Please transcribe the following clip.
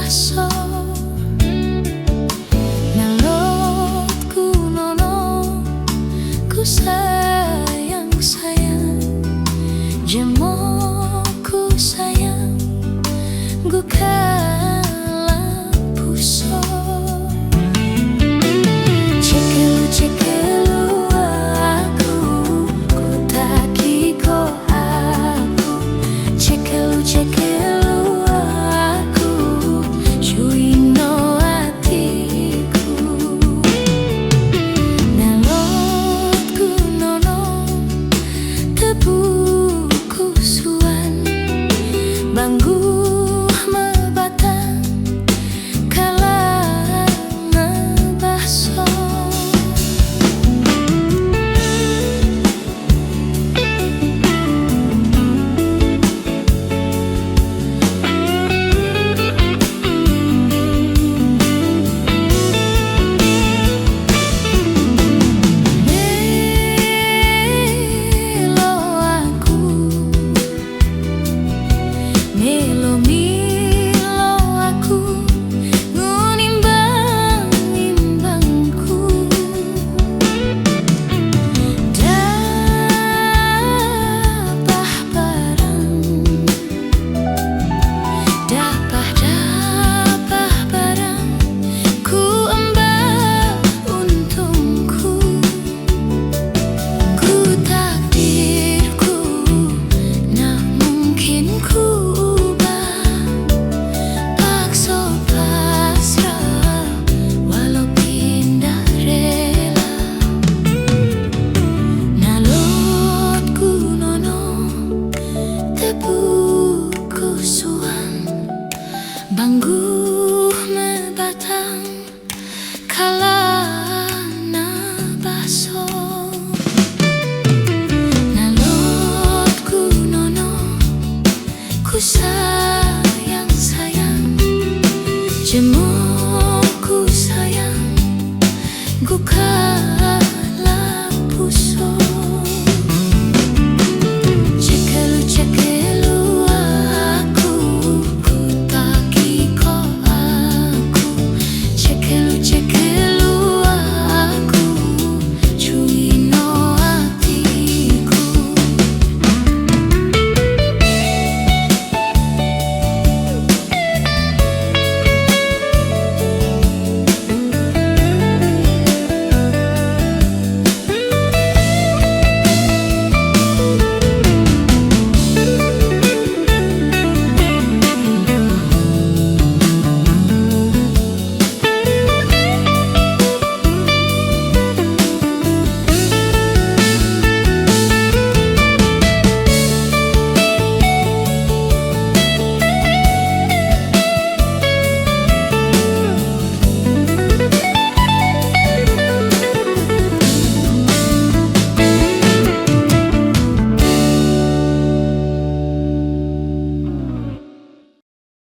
baso nalotku nono ku sayang jemoku sayang gu kala puso cekelu aku ku taki ko aku cekelu aku cuino atiku nalotku nono tebu banggu mebatang kala ngebaso Milo aku ngunimbang-imbangku dapah barang ku embah untungku ku takdirku nah mungkin ku banggu